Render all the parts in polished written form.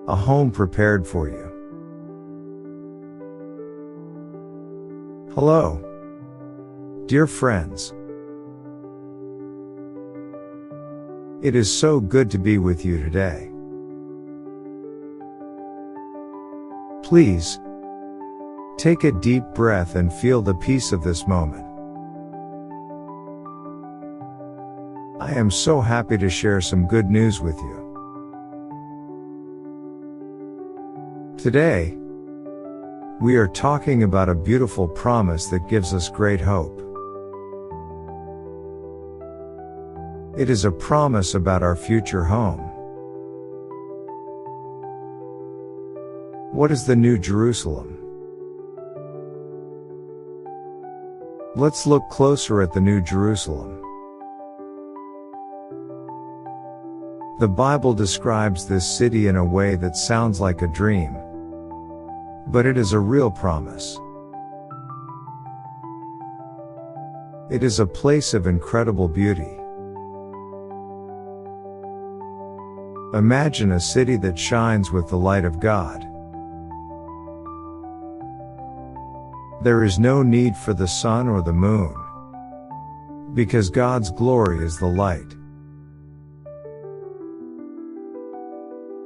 a home prepared for you. Hello, dear friends. It is so good to be with you today. Please, take a deep breath and feel the peace of this moment. I am so happy to share some good news with you. Today, we are talking about a beautiful promise that gives us great hope. It is a promise about our future home. What is the New Jerusalem? Let's look closer at the New Jerusalem. The Bible describes this city in a way that sounds like a dream, but it is a real promise. It is a place of incredible beauty. Imagine a city that shines with the light of God. There is no need for the sun or the moon, because God's glory is the light.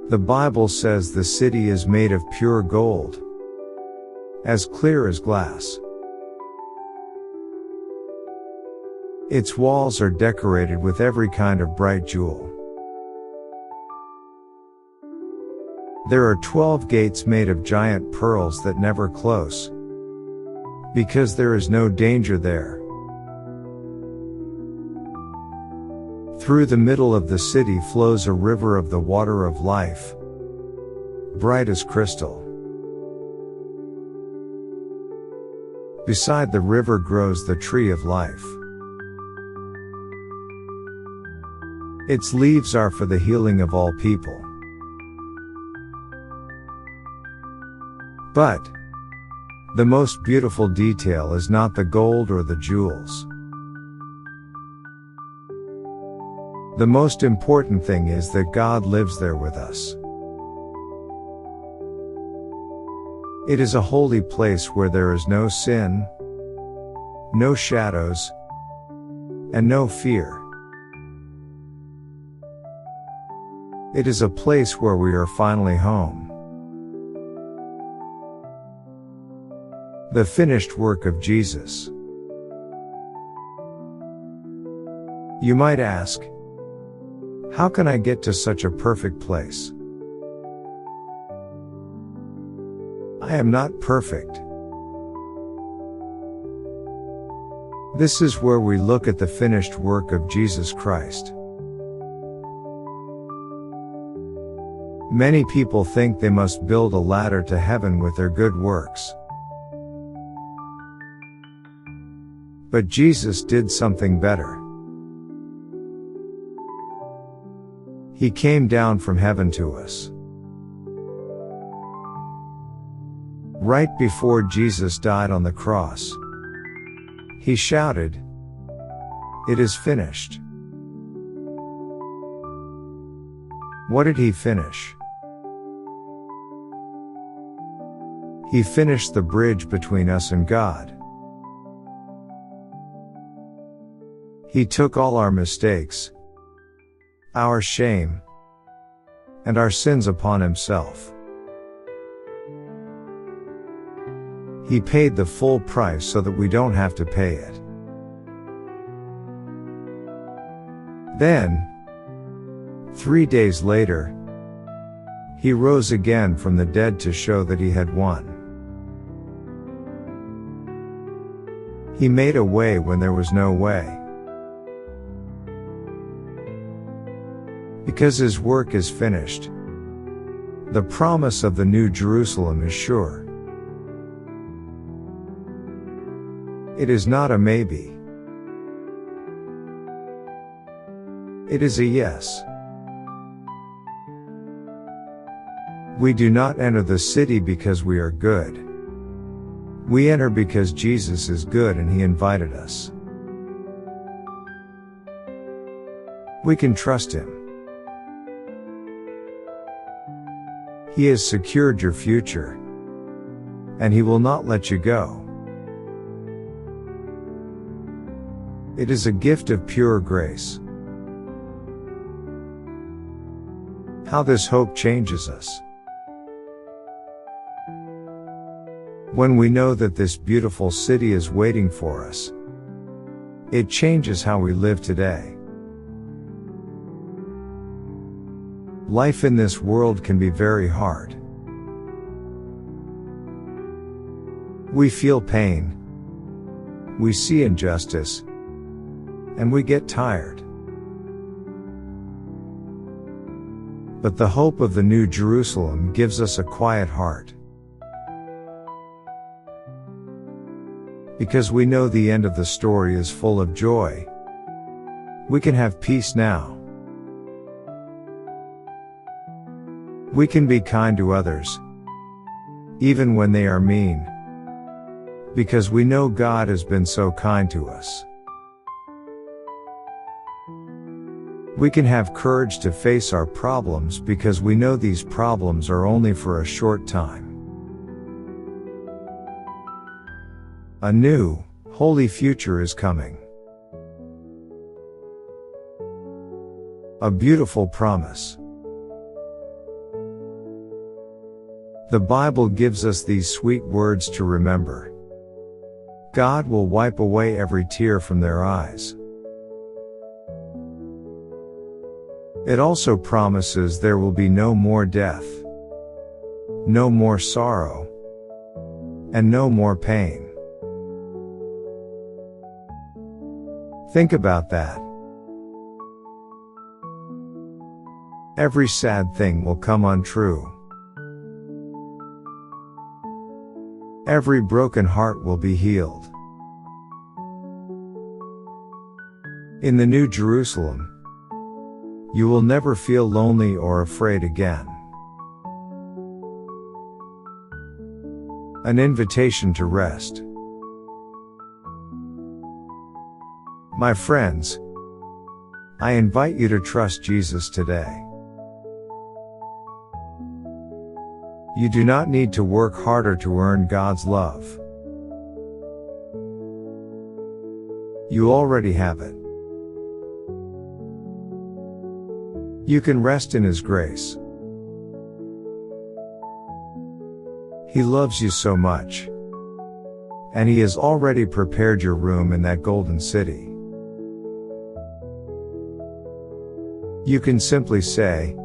The Bible says the city is made of pure gold, as clear as glass. Its walls are decorated with every kind of bright jewel. There are 12 gates made of giant pearls that never close, because there is no danger there. Through the middle of the city flows a river of the water of life, bright as crystal. Beside the river grows the tree of life. Its leaves are for the healing of all people. But the most beautiful detail is not the gold or the jewels. The most important thing is that God lives there with us. It is a holy place where there is no sin, no shadows, and no fear. It is a place where we are finally home. The finished work of Jesus. You might ask, how can I get to such a perfect place? I am not perfect. This is where we look at the finished work of Jesus Christ. Many people think they must build a ladder to heaven with their good works. But Jesus did something better. He came down from heaven to us. Right before Jesus died on the cross, he shouted, "It is finished." What did he finish? He finished the bridge between us and God. He took all our mistakes, our shame, and our sins upon himself. He paid the full price so that we don't have to pay it. Then, 3 days later, he rose again from the dead to show that he had won. He made a way when there was no way. Because his work is finished, the promise of the New Jerusalem is sure. It is not a maybe. It is a yes. We do not enter the city because we are good. We enter because Jesus is good and he invited us. We can trust him. He has secured your future, and He will not let you go. It is a gift of pure grace. How this hope changes us. When we know that this beautiful city is waiting for us, it changes how we live today. Life in this world can be very hard. We feel pain, we see injustice, and we get tired. But the hope of the New Jerusalem gives us a quiet heart. Because we know the end of the story is full of joy, we can have peace now. We can be kind to others, even when they are mean, because we know God has been so kind to us. We can have courage to face our problems because we know these problems are only for a short time. A new, holy future is coming. A beautiful promise. The Bible gives us these sweet words to remember. God will wipe away every tear from their eyes. It also promises there will be no more death, no more sorrow, and no more pain. Think about that. Every sad thing will come untrue. Every broken heart will be healed. In the New Jerusalem, you will never feel lonely or afraid again. An invitation to rest. My friends, I invite you to trust Jesus today. You do not need to work harder to earn God's love. You already have it. You can rest in His grace. He loves you so much, and He has already prepared your room in that golden city. You can simply say,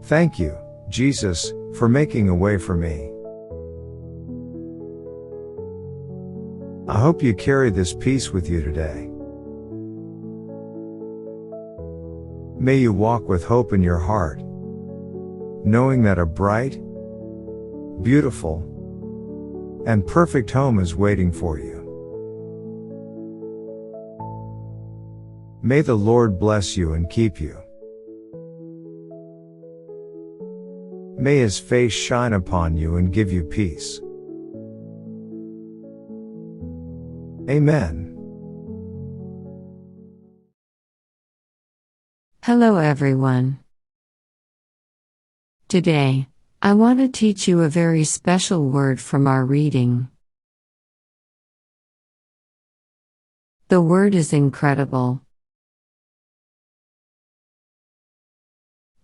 "Thank you, Jesus, for making a way for me." I hope you carry this peace with you today. May you walk with hope in your heart, knowing that a bright, beautiful, and perfect home is waiting for you. May the Lord bless you and keep you. May His face shine upon you and give you peace. Amen. Hello everyone. Today, I want to teach you a very special word from our reading. The word is incredible.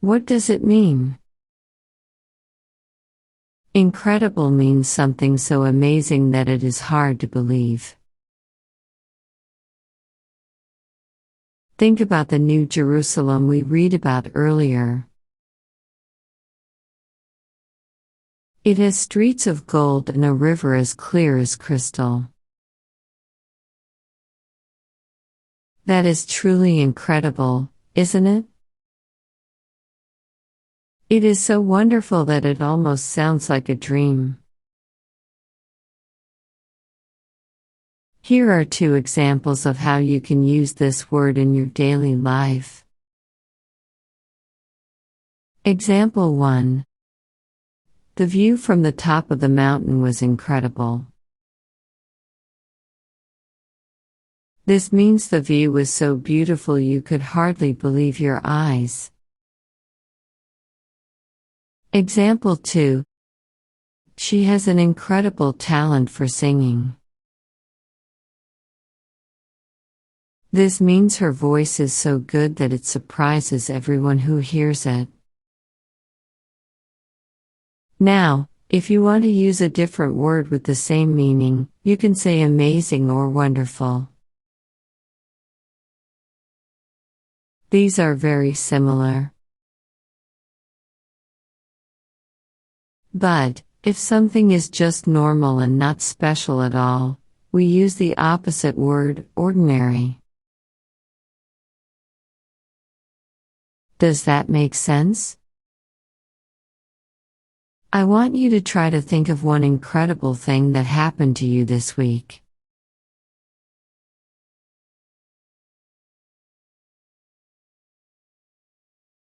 What does it mean? Incredible means something so amazing that it is hard to believe. Think about the New Jerusalem we read about earlier. It has streets of gold and a river as clear as crystal. That is truly incredible, isn't it? It is so wonderful that it almost sounds like a dream. Here are 2 examples of how you can use this word in your daily life. Example 1. The view from the top of the mountain was incredible. This means the view was so beautiful you could hardly believe your eyes. Example 2. She has an incredible talent for singing. This means her voice is so good that it surprises everyone who hears it. Now, if you want to use a different word with the same meaning, you can say amazing or wonderful. These are very similar. But, if something is just normal and not special at all, we use the opposite word, ordinary. Does that make sense? I want you to try to think of one incredible thing that happened to you this week.